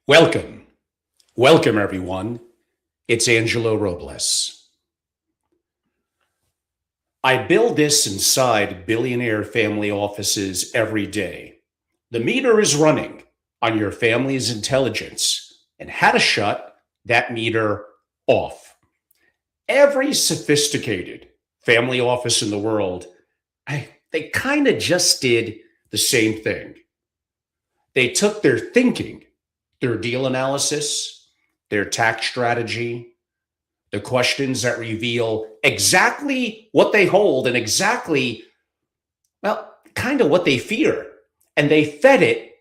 Welcome. Welcome, everyone. It's Angelo Robles. I build this inside billionaire family offices every day. The meter is running on your family's intelligence and how to shut that meter off. Every sophisticated family office in the world, they kind of just did the same thing. They took their thinking, their deal analysis, their tax strategy, the questions that reveal exactly what they hold and exactly, well, kind of what they fear. And they fed it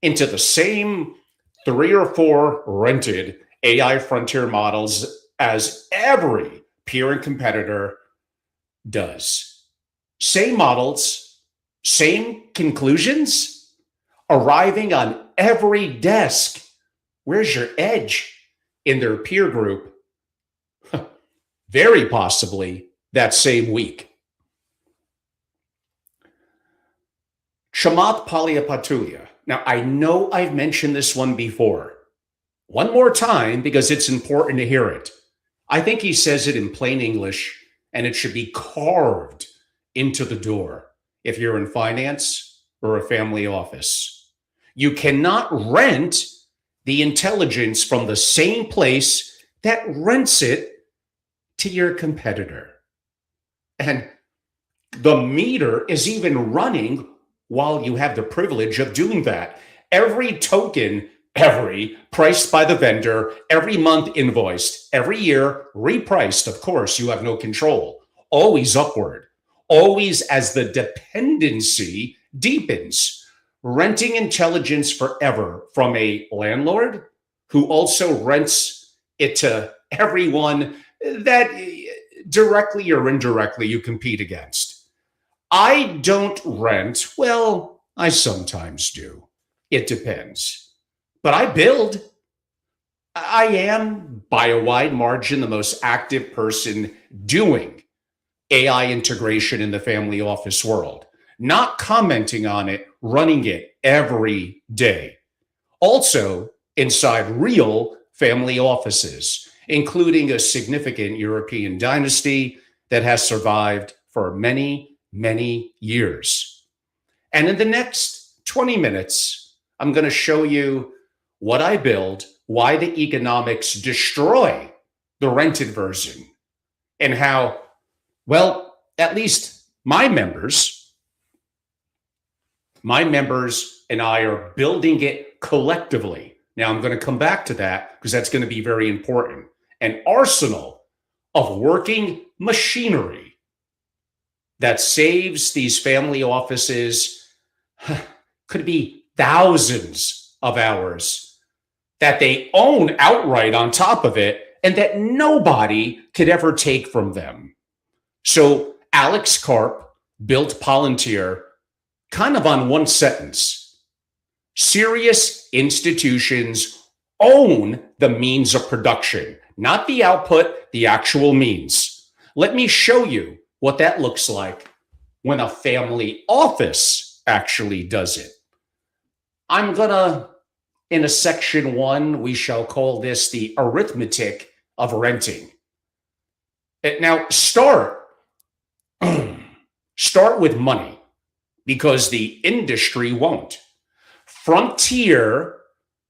into the same three or four rented AI frontier models as every peer and competitor does. Same models, same conclusions, arriving on every desk. Where's your edge in their peer group? Very possibly that same week. Chamath Palihapitiya. Now, I know I've mentioned this one before. One more time because it's important to hear it. I think he says it in plain English, and it should be carved into the door if you're in finance or a family office. You cannot rent the intelligence from the same place that rents it to your competitor. And the meter is even running while you have the privilege of doing that. Every token, priced by the vendor, every month invoiced, every year repriced. Of course, you have no control. Always upward, always as the dependency deepens. Renting intelligence forever from a landlord who also rents it to everyone that directly or indirectly you compete against. I don't rent. Well, I sometimes do. It depends. But I build. I am, by a wide margin, the most active person doing AI integration in the family office world, not commenting on it, running it every day. Also, inside real family offices, including a significant European dynasty that has survived for many, many years. And in the next 20 minutes, I'm going to show you what I build, why the economics destroy the rented version, and how, well, at least my members and I are building it collectively. Now, I'm going to come back to that because that's going to be very important. An arsenal of working machinery that saves these family offices could be thousands of hours that they own outright on top of it and that nobody could ever take from them. So Alex Karp built Palantir kind of on one sentence. Serious institutions own the means of production, not the output, the actual means. Let me show you what that looks like when a family office actually does it. I'm gonna, in a section 1, we shall call this the arithmetic of renting. Now, start with money, because the industry won't. Frontier,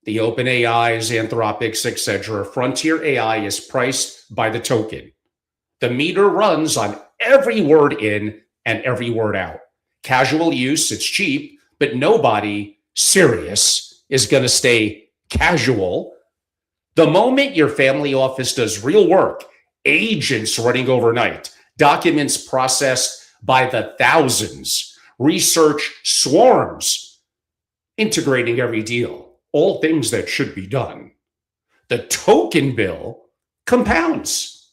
the OpenAIs, Anthropics, etc., Frontier AI is priced by the token. The meter runs on every word in and every word out. Casual use, it's cheap, but nobody serious is going to stay casual. The moment your family office does real work, agents running overnight, documents processed by the thousands, research swarms, integrating every deal, all things that should be done. The token bill compounds.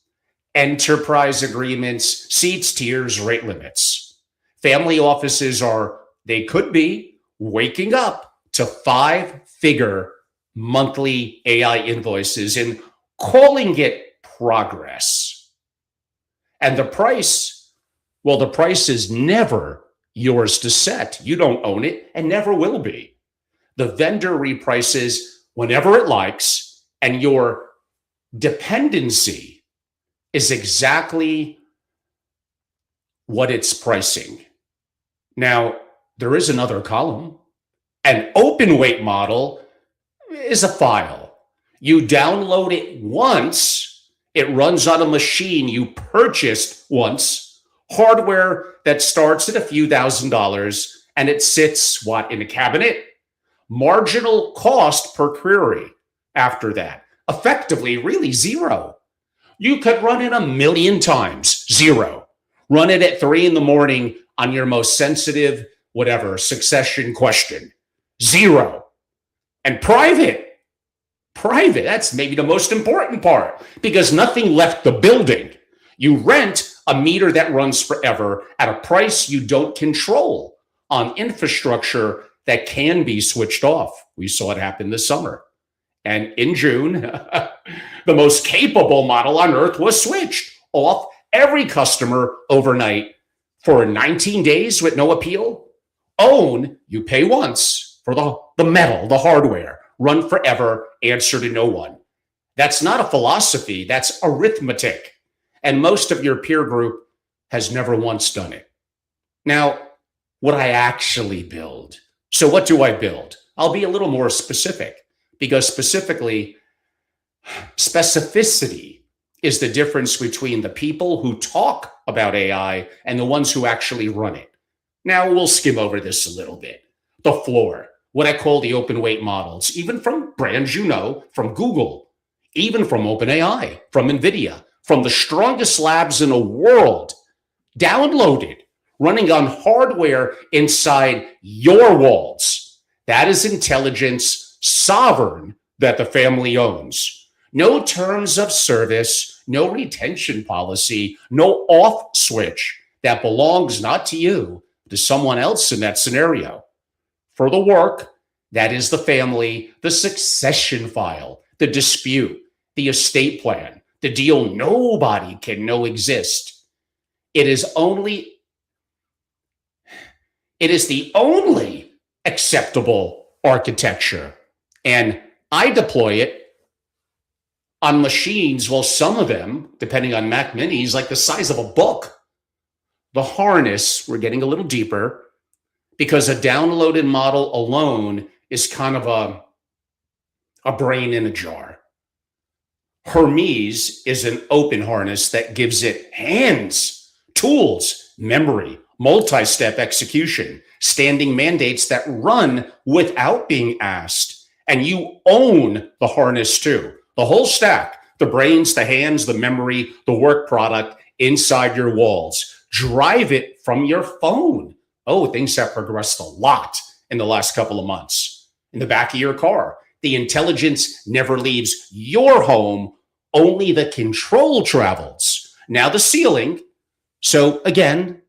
Enterprise agreements, seats, tiers, rate limits. Family offices they could be waking up to 5-figure monthly AI invoices and calling it progress. And the price, well, the price is never yours to set. You don't own it and never will be. The vendor reprices whenever it likes, and your dependency is exactly what it's pricing. Now, there is another column. An open weight model is a file. You download it once, it runs on a machine you purchased once, hardware that starts at a few $1,000s, and it sits, in a cabinet? Marginal cost per query after that. Effectively, really zero. You could run it 1,000,000 times, zero. Run it at 3 a.m. on your most sensitive, succession question, zero. And private, that's maybe the most important part, because nothing left the building. You rent a meter that runs forever at a price you don't control on infrastructure that can be switched off. We saw it happen this summer. And in June, the most capable model on earth was switched off every customer overnight for 19 days with no appeal. Own, you pay once for the metal, the hardware. Run forever, answer to no one. That's not a philosophy, that's arithmetic. And most of your peer group has never once done it. Now, what I actually build. So what do I build? I'll be a little more specific, because specificity is the difference between the people who talk about AI and the ones who actually run it. Now, we'll skim over this a little bit. The floor, what I call the open weight models, even from brands from Google, even from OpenAI, from NVIDIA, from the strongest labs in the world, downloaded, running on hardware inside your walls. That is intelligence sovereign that the family owns. No terms of service, no retention policy, no off switch that belongs not to you, to someone else in that scenario. For the work, that is the family, the succession file, the dispute, the estate plan, the deal nobody can know exist. It is the only acceptable architecture. And I deploy it on machines, some of them, depending on Mac Minis, like the size of a book. The harness, we're getting a little deeper, because a downloaded model alone is kind of a brain in a jar. Hermes is an open harness that gives it hands, tools, memory, multi-step execution, standing mandates that run without being asked. And you own the harness too. The whole stack, the brains, the hands, the memory, the work product inside your walls. Drive it from your phone. Oh, things have progressed a lot in the last couple of months. In the back of your car, the intelligence never leaves your home, only the control travels. Now the ceiling. So again,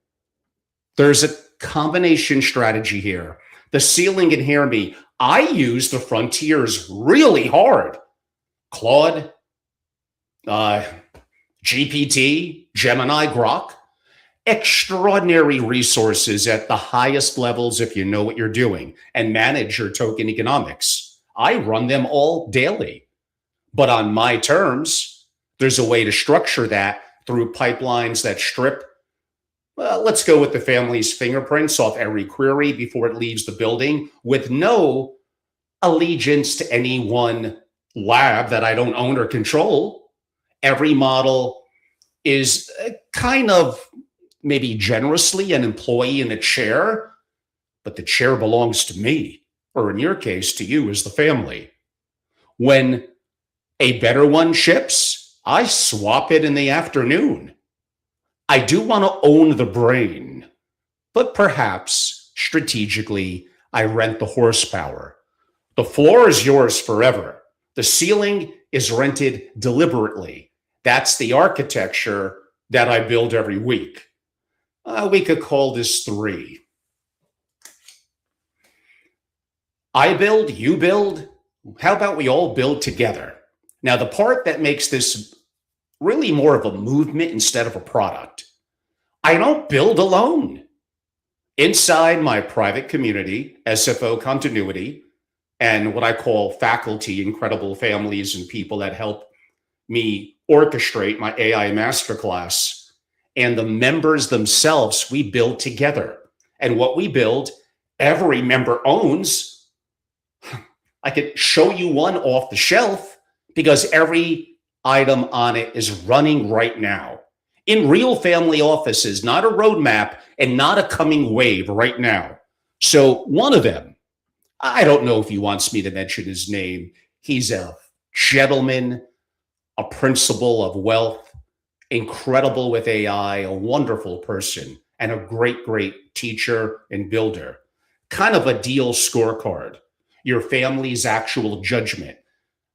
there's a combination strategy here. The ceiling, and hear me, I use the frontiers really hard. Claude, GPT, Gemini, Grok, extraordinary resources at the highest levels if you know what you're doing and manage your token economics. I run them all daily. But on my terms, there's a way to structure that through pipelines that strip. Let's go with the family's fingerprints off every query before it leaves the building, with no allegiance to any one lab that I don't own or control. Every model is kind of maybe generously an employee in a chair, but the chair belongs to me, or in your case, to you as the family. When a better one ships, I swap it in the afternoon. I do want to own the brain, but perhaps strategically, I rent the horsepower. The floor is yours forever. The ceiling is rented deliberately. That's the architecture that I build every week. We could call this 3. I build, you build. How about we all build together? Now, the part that makes this really more of a movement instead of a product, I don't build alone. Inside my private community, SFO Continuity, and what I call faculty, incredible families and people that help me orchestrate my AI masterclass. And the members themselves, we build together. And what we build, every member owns. I could show you one off the shelf because every item on it is running right now in real family offices, not a roadmap and not a coming wave right now. So one of them, I don't know if he wants me to mention his name. He's a gentleman, a principal of wealth, incredible with AI, a wonderful person, and a great, great teacher and builder. Kind of a deal scorecard, your family's actual judgment,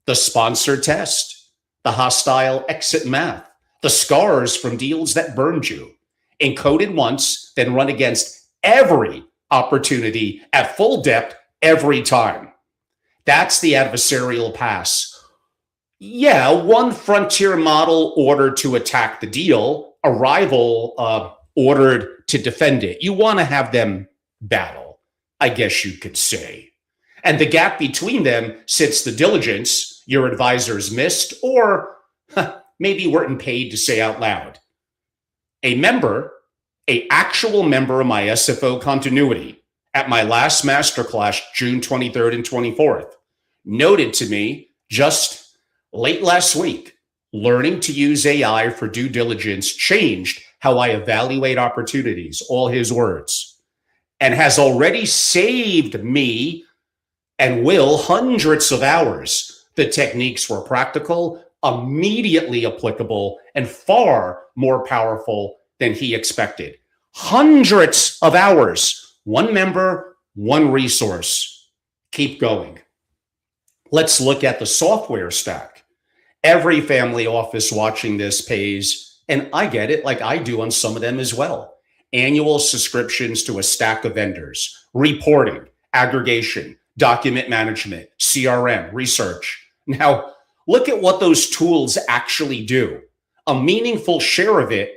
the sponsor test, the hostile exit math, the scars from deals that burned you, encoded once, then run against every opportunity at full depth every time. That's the adversarial pass. Yeah, one frontier model ordered to attack the deal, a rival ordered to defend it. You want to have them battle, I guess you could say. And the gap between them sits the diligence your advisors missed or maybe weren't paid to say out loud. A actual member of my SFO continuity at my last masterclass, June 23rd and 24th, noted to me just late last week, learning to use AI for due diligence changed how I evaluate opportunities, all his words, and has already saved me and will hundreds of hours. The techniques were practical, immediately applicable, and far more powerful than he expected. Hundreds of hours. One member, one resource. Keep going. Let's look at the software stack. Every family office watching this pays, and I get it like I do on some of them as well, annual subscriptions to a stack of vendors, reporting, aggregation, document management, CRM, research. Now, look at what those tools actually do. A meaningful share of it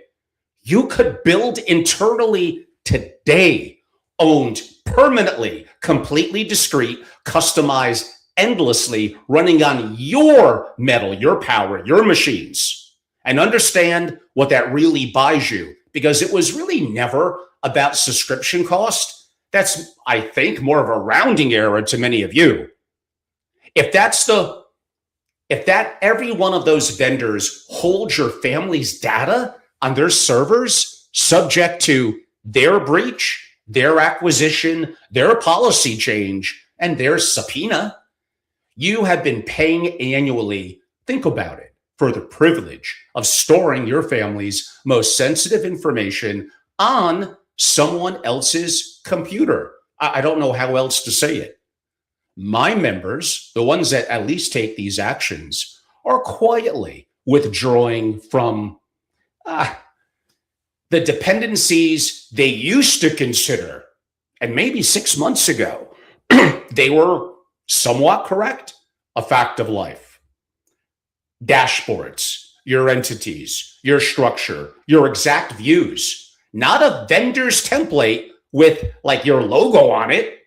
you could build internally today, owned permanently, completely discrete, customized endlessly, running on your metal, your power, your machines. And understand what that really buys you, because it was really never about subscription cost. That's, I think, more of a rounding error to many of you. If every one of those vendors holds your family's data on their servers, subject to their breach, their acquisition, their policy change, and their subpoena, you have been paying annually, think about it, for the privilege of storing your family's most sensitive information on someone else's computer. I don't know how else to say it. My members, the ones that at least take these actions, are quietly withdrawing from the dependencies they used to consider. And maybe 6 months ago, they were somewhat correct, a fact of life. Dashboards, your entities, your structure, your exact views, not a vendor's template with like your logo on it.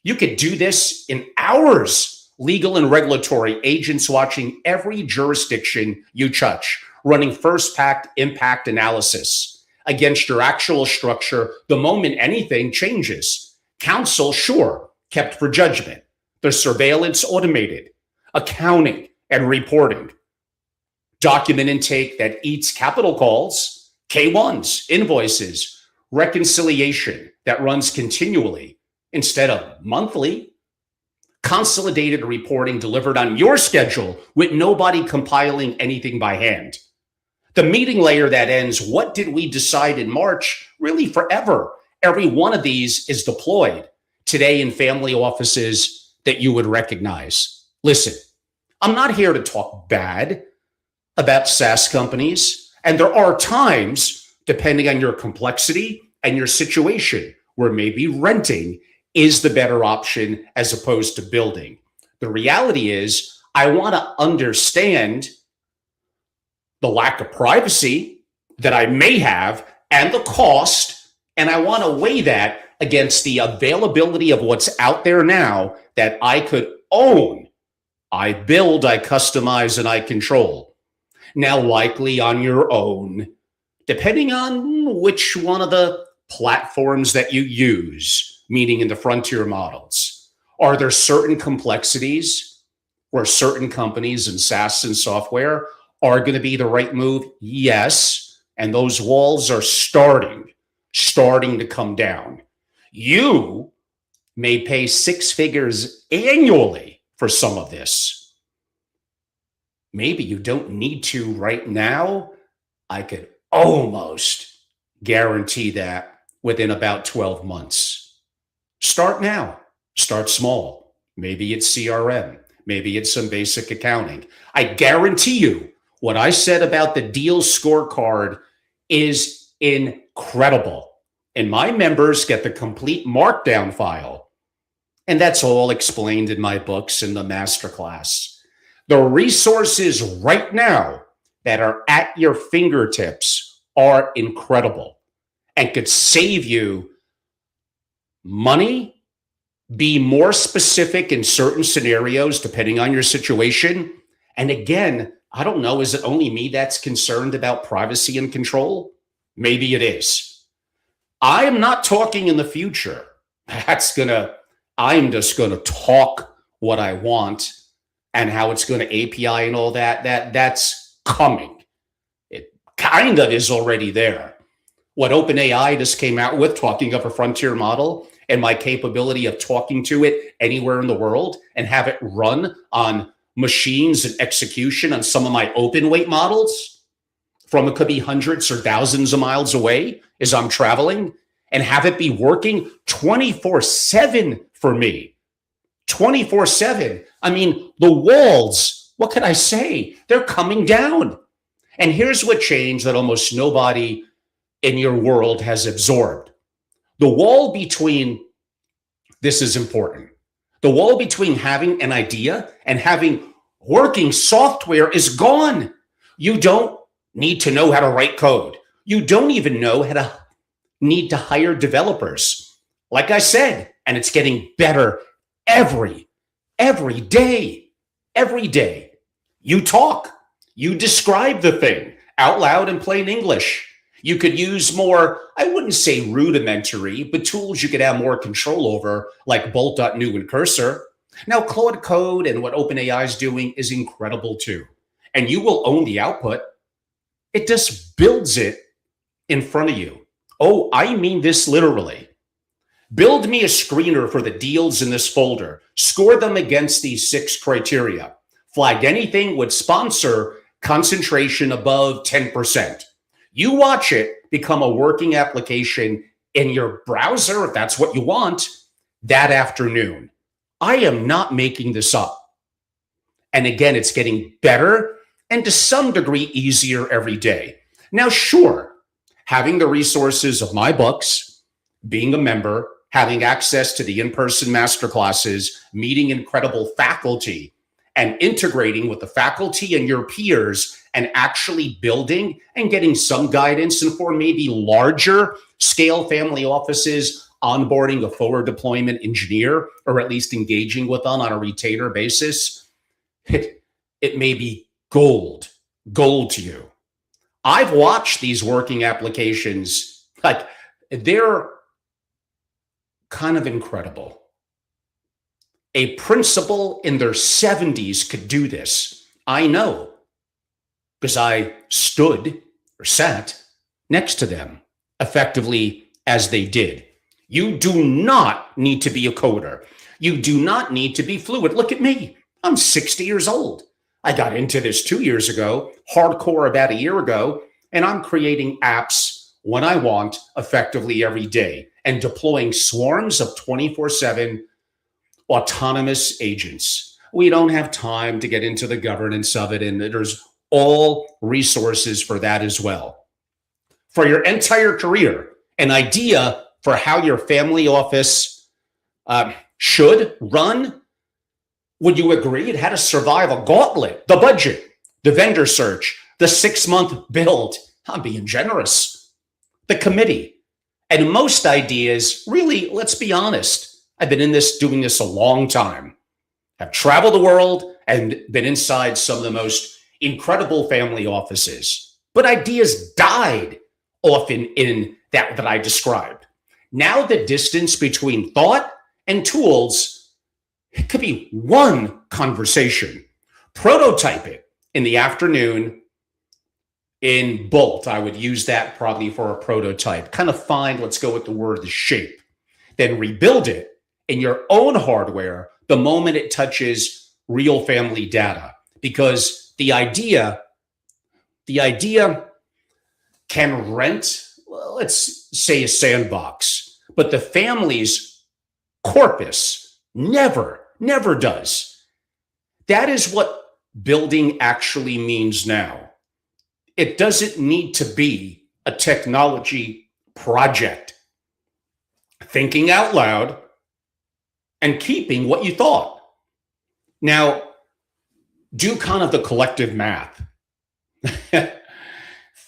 You could do this in hours. Legal and regulatory agents watching every jurisdiction you touch, running first impact analysis against your actual structure the moment anything changes. Counsel, sure, kept for judgment. The surveillance automated. Accounting and reporting. Document intake that eats capital calls, K1s, invoices, reconciliation that runs continually instead of monthly. Consolidated reporting delivered on your schedule with nobody compiling anything by hand. The meeting layer that ends, what did we decide in March? Really forever. Every one of these is deployed today in family offices that you would recognize. Listen, I'm not here to talk bad about SaaS companies. And there are times, depending on your complexity and your situation, where maybe renting is the better option as opposed to building. The reality is, I want to understand the lack of privacy that I may have and the cost, and I want to weigh that against the availability of what's out there now that I could own. I build, I customize, and I control. Now, likely on your own, depending on which one of the platforms that you use, meaning in the frontier models, are there certain complexities where certain companies and SaaS and software are going to be the right move? Yes. And those walls are starting to come down. You may pay six figures annually for some of this. Maybe you don't need to right now. I could almost guarantee that within about 12 months. Start now. Start small. Maybe it's CRM. Maybe it's some basic accounting. I guarantee you what I said about the deal scorecard is incredible. And my members get the complete markdown file. And that's all explained in my books in the masterclass. The resources right now that are at your fingertips are incredible and could save you money, be more specific in certain scenarios depending on your situation. And again, I don't know, is it only me that's concerned about privacy and control? Maybe it is. I am not talking in the future. I'm just going to talk what I want and how it's going to API and all that. That's coming. It kind of is already there. What OpenAI just came out with, talking of a frontier model and my capability of talking to it anywhere in the world and have it run on machines and execution on some of my open weight models from, it could be hundreds or thousands of miles away as I'm traveling, and have it be working 24/7 for me. 24/7. I mean, the walls, what can I say? They're coming down. And here's what changed that almost nobody in your world has absorbed. The wall between, this is important, the wall between having an idea and having working software is gone. You don't need to know how to write code. You don't even know how to need to hire developers. Like I said, and it's getting better every day. Every day. You talk. You describe the thing out loud in plain English. You could use more, I wouldn't say rudimentary, but tools you could have more control over, like bolt.new and cursor. Now, Claude Code and what OpenAI is doing is incredible too. And you will own the output. It just builds it in front of you. Oh, I mean this literally. Build me a screener for the deals in this folder. Score them against these 6 criteria. Flag anything with sponsor concentration above 10%. You watch it become a working application in your browser, if that's what you want, that afternoon. I am not making this up. And again, it's getting better and to some degree easier every day. Now, sure, having the resources of my books, being a member, having access to the in-person masterclasses, meeting incredible faculty, and integrating with the faculty and your peers and actually building and getting some guidance, and for maybe larger scale family offices, onboarding a forward deployment engineer, or at least engaging with them on a retainer basis, it may be gold to you. I've watched these working applications, like they're kind of incredible. A principal in their 70s could do this. I know, because I stood or sat next to them effectively as they did. You do not need to be a coder. You do not need to be fluid. Look at me. I'm 60 years old. I got into this 2 years ago, hardcore about a year ago, and I'm creating apps when I want effectively every day and deploying swarms of 24/7 autonomous agents. We don't have time to get into the governance of it, and there's all resources for that as well. For your entire career, an idea for how your family office should run, would you agree it had to survive a gauntlet? The budget, the vendor search, the 6-month build. I'm being generous. The committee, And most ideas, really, let's be honest, I've been doing this a long time. I've traveled the world and been inside some of the most incredible family offices. But ideas died often in that I described. Now the distance between thought and tools, it could be one conversation. Prototype it in the afternoon in Bolt. I would use that probably for a prototype. Kind of find, let's go with the word, the shape. Then rebuild it in your own hardware the moment it touches real family data. Because the idea can rent, let's say, a sandbox, but the family's corpus never does. That is what building actually means now. It doesn't need to be a technology project. Thinking out loud and keeping what you thought. Now, do kind of the collective math.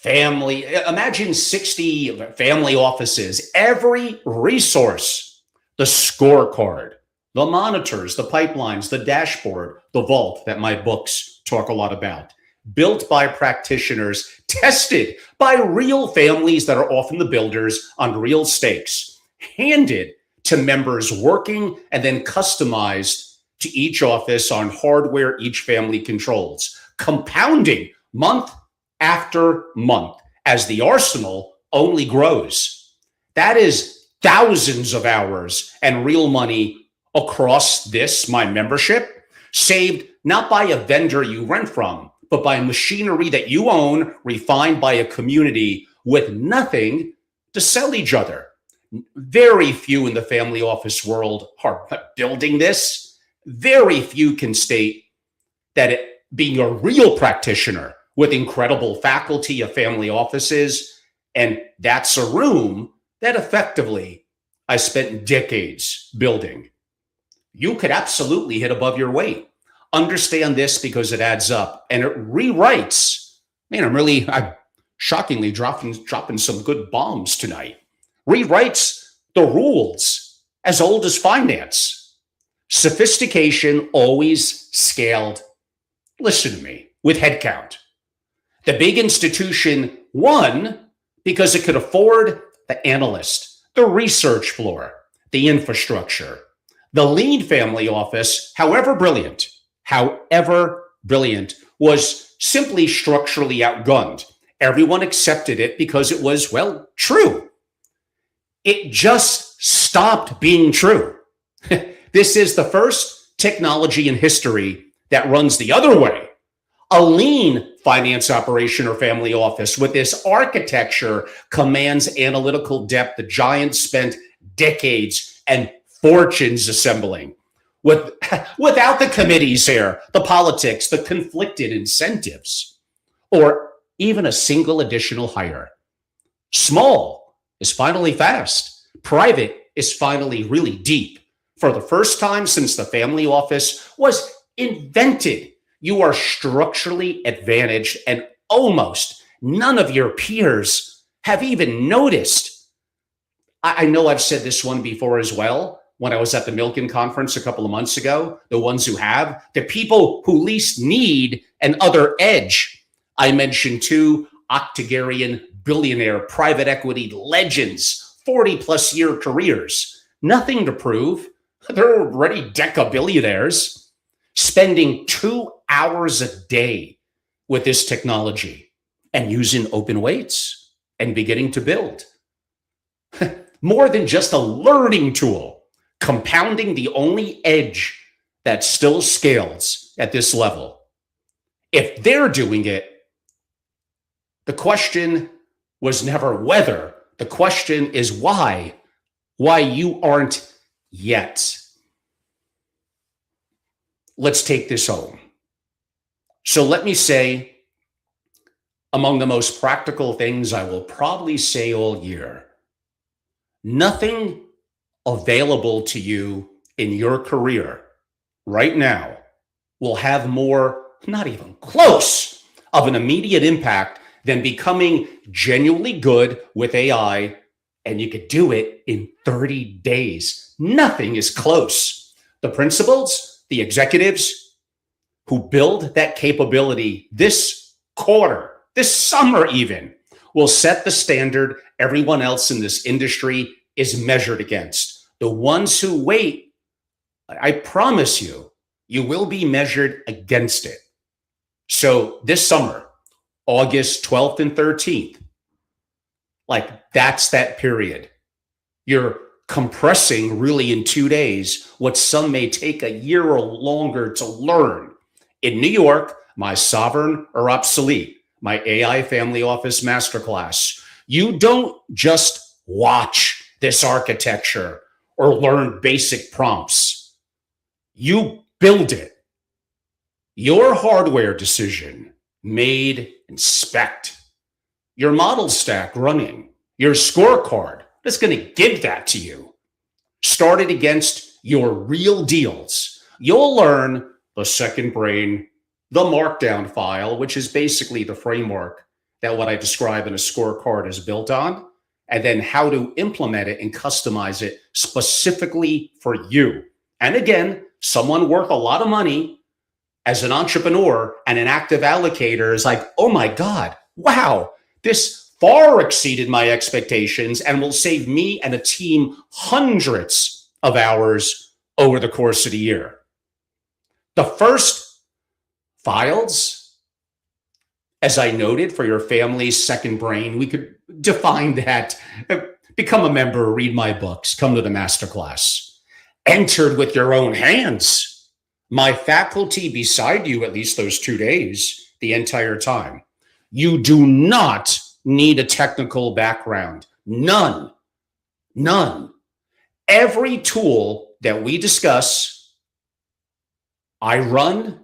Imagine 60 family offices, every resource, the scorecard, the monitors, the pipelines, the dashboard, the vault that my books talk a lot about, built by practitioners, tested by real families that are often the builders on real stakes, handed to members working and then customized to each office on hardware each family controls, compounding month after month as the arsenal only grows. That is thousands of hours and real money across this, my membership, saved not by a vendor you rent from, but by machinery that you own, refined by a community with nothing to sell each other. Very few in the family office world are building this. Very few can state that being a real practitioner with incredible faculty of family offices, and that's a room that effectively I spent decades building. You could absolutely hit above your weight. Understand this because it adds up and it rewrites. Man, I'm shockingly dropping some good bombs tonight. Rewrites the rules as old as finance. Sophistication always scaled, listen to me, with headcount. The big institution won because it could afford the analyst, the research floor, the infrastructure. The lead family office, however brilliant, was simply structurally outgunned. Everyone accepted it because it was, well, true. It just stopped being true. This is the first technology in history that runs the other way. A lean finance operation or family office with this architecture commands analytical depth the giants spent decades and fortunes assembling. Without the committees here, the politics, the conflicted incentives, or even a single additional hire. Small is finally fast. Private is finally really deep. For the first time since the family office was invented, you are structurally advantaged and almost none of your peers have even noticed. I know I've said this one before as well. When I was at the Milken conference a couple of months ago, the ones who have, the people who least need an other edge. I mentioned two octogenarian billionaire private equity legends, 40 plus year careers. Nothing to prove. They're already deca-billionaires, spending 2 hours a day with this technology and using open weights and beginning to build. More than just a learning tool. Compounding the only edge that still scales at this level. If they're doing it, the question was never whether. The question is why. Why you aren't yet. Let's take this home. So let me say, among the most practical things I will probably say all year, nothing available to you in your career right now will have more, not even close, of an immediate impact than becoming genuinely good with AI and you could do it in 30 days. Nothing is close. The principals, the executives who build that capability this quarter, this summer even, will set the standard everyone else in this industry is measured against. The ones who wait, I promise you, you will be measured against it. So this summer, August 12th and 13th, like that's that period. You're compressing really in 2 days what some may take a year or longer to learn. In New York, my sovereign or obsolete, my AI family office masterclass. You don't just watch this architecture or learn basic prompts. You build it. Your hardware decision made and spec'd. Your model stack running. Your scorecard that's going to give that to you. Start it against your real deals. You'll learn the second brain, the markdown file, which is basically the framework that what I describe in a scorecard is built on, and then how to implement it and customize it specifically for you. And again, someone worth a lot of money as an entrepreneur and an active allocator is like, oh my God, wow, this far exceeded my expectations and will save me and a team hundreds of hours over the course of the year. The first files, as I noted, for your family's second brain, we could define that. Become a member, read my books, come to the masterclass. Entered with your own hands. My faculty beside you at least those 2 days, the entire time. You do not need a technical background. None. Every tool that we discuss, I run.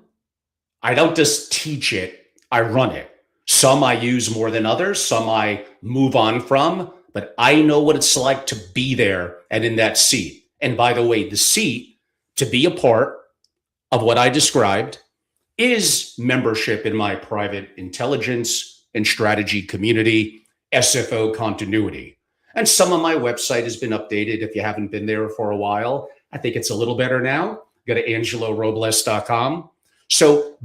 I don't just teach it, I run it. Some I use more than others, some I move on from, but I know what it's like to be there and in that seat. And by the way, the seat to be a part of what I described is membership in my private intelligence and strategy community, SFO continuity. And some of my website has been updated if you haven't been there for a while. I think it's a little better now. Go to angelorobles.com. So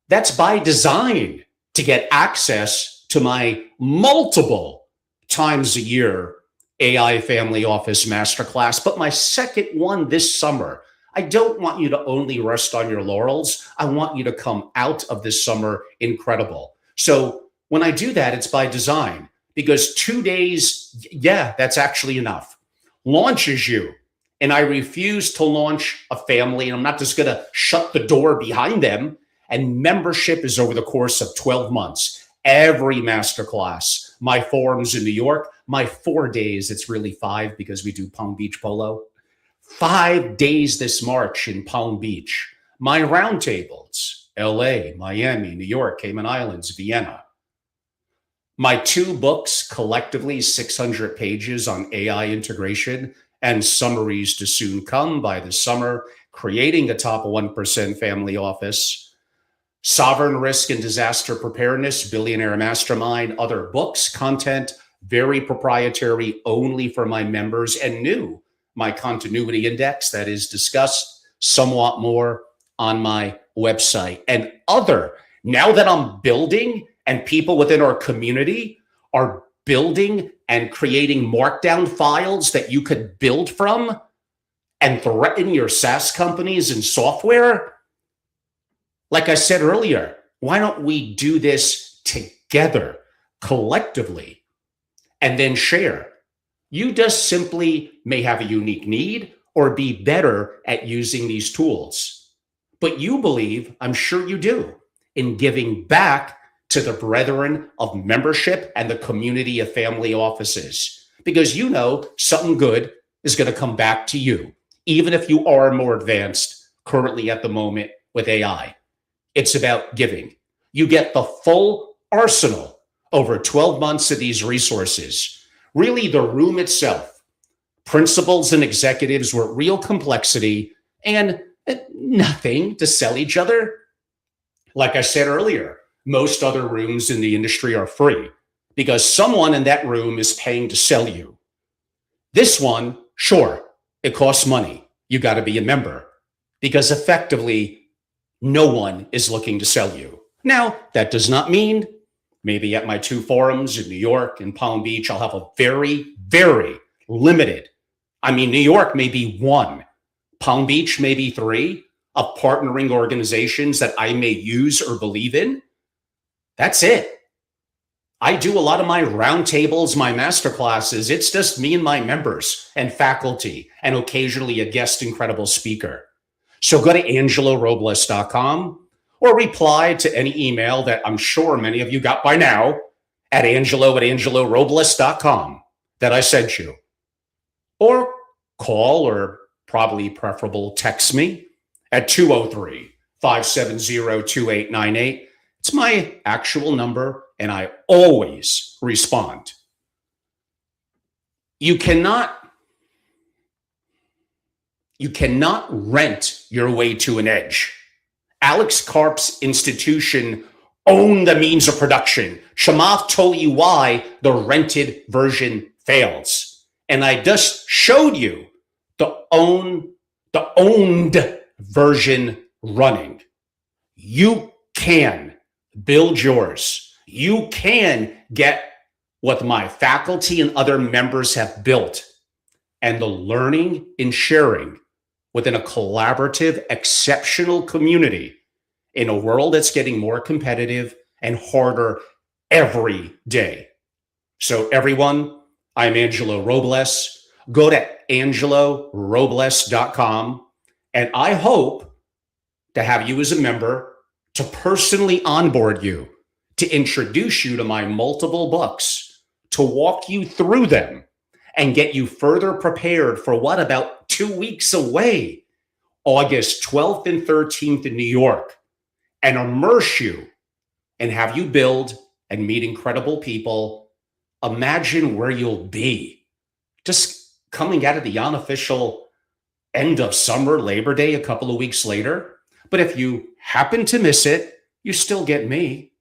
that's by design to get access to my multiple times a year AI Family Office Masterclass. But my second one this summer, I don't want you to only rest on your laurels. I want you to come out of this summer incredible. So when I do that, it's by design because 2 days, yeah, that's actually enough. Launches you. And I refuse to launch a family, and I'm not just going to shut the door behind them. And membership is over the course of 12 months. Every masterclass, my forums in New York, my 4 days, it's really 5 because we do Palm Beach Polo. 5 days this March in Palm Beach. My roundtables, LA, Miami, New York, Cayman Islands, Vienna. My 2 books, collectively 600 pages on AI integration and summaries to soon come by the summer, creating a top 1% family office, sovereign risk and disaster preparedness, billionaire mastermind, other books, content, very proprietary, only for my members, and new, my continuity index that is discussed somewhat more on my website, and other. Now that I'm building and people within our community are building and creating markdown files that you could build from and threaten your SaaS companies and software. Like I said earlier, why don't we do this together, collectively, and then share? You just simply may have a unique need or be better at using these tools. But you believe, I'm sure you do, in giving back to the brethren of membership and the community of family offices, because you know something good is going to come back to you, even if you are more advanced currently at the moment with AI. It's about giving. You get the full arsenal over 12 months of these resources, really the room itself, principals and executives with real complexity and nothing to sell each other. Like I said earlier, most other rooms in the industry are free because someone in that room is paying to sell you. This one, sure, it costs money. You got to be a member because effectively no one is looking to sell you. Now, that does not mean maybe at my 2 forums in New York and Palm Beach, I'll have a very, very limited. New York may be 1, Palm Beach may be 3 of partnering organizations that I may use or believe in. That's it. I do a lot of my roundtables, my masterclasses. It's just me and my members and faculty and occasionally a guest incredible speaker. So go to angelorobles.com or reply to any email that I'm sure many of you got by now at angelorobles.com that I sent you. Or call, or probably preferable, text me at 203-570-2898. It's my actual number, and I always respond. You cannot rent your way to an edge. Alex Karp's institution owned the means of production. Chamath told you why the rented version fails. And I just showed you the owned version running. You can build yours. You can get what my faculty and other members have built, and the learning and sharing within a collaborative, exceptional community in a world that's getting more competitive and harder every day. So everyone, I'm Angelo Robles. Go to angelorobles.com, and I hope to have you as a member, to personally onboard you, to introduce you to my multiple books, to walk you through them, and get you further prepared for what, about 2 weeks away, August 12th and 13th in New York, and immerse you and have you build and meet incredible people. Imagine where you'll be just coming out of the unofficial end of summer, Labor Day, a couple of weeks later. But if you happen to miss it, you still get me.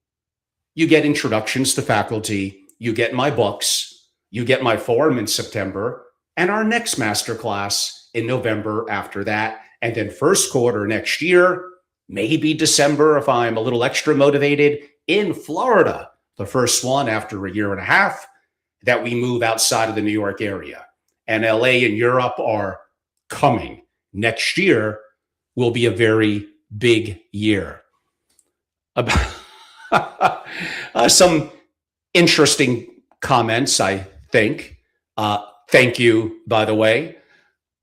You get introductions to faculty, you get my books, you get my forum in September, and our next masterclass in November after that. And then first quarter next year, maybe December if I'm a little extra motivated, in Florida, the first one after a year and a half that we move outside of the New York area. And LA and Europe are coming. Next year will be a very big year. About some interesting comments, I think. Thank you, by the way.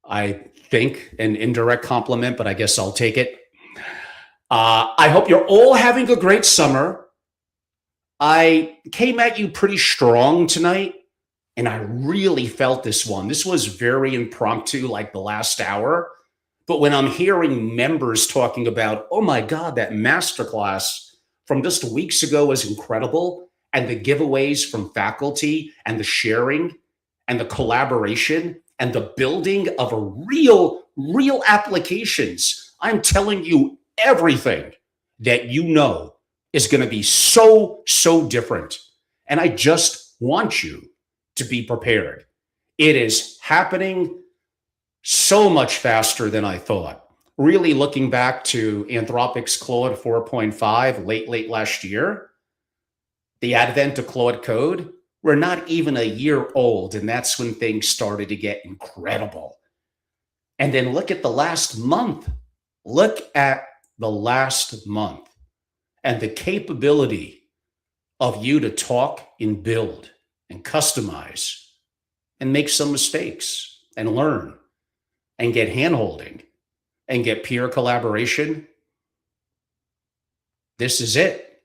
I think an indirect compliment, but I guess I'll take it. I hope you're all having a great summer. I came at you pretty strong tonight, and I really felt this one. This was very impromptu, like the last hour. But when I'm hearing members talking about, oh my God, that masterclass from just weeks ago was incredible, and the giveaways from faculty and the sharing and the collaboration and the building of a real applications, I'm telling you, everything that you know is going to be so different. And I just want you to be prepared. It is happening so much faster than I thought. Really looking back to Anthropic's Claude 4.5 late last year, the advent of Claude Code, we're not even a year old, and that's when things started to get incredible. And then look at the last month. Look at the last month and the capability of you to talk and build and customize and make some mistakes and learn and get handholding and get peer collaboration. This is it.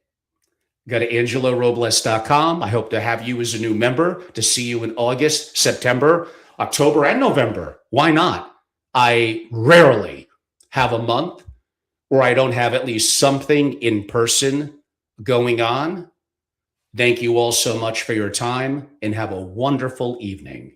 Go to angelorobles.com. I hope to have you as a new member, to see you in August, September, October, and November. Why not? I rarely have a month where I don't have at least something in person going on. Thank you all so much for your time, and have a wonderful evening.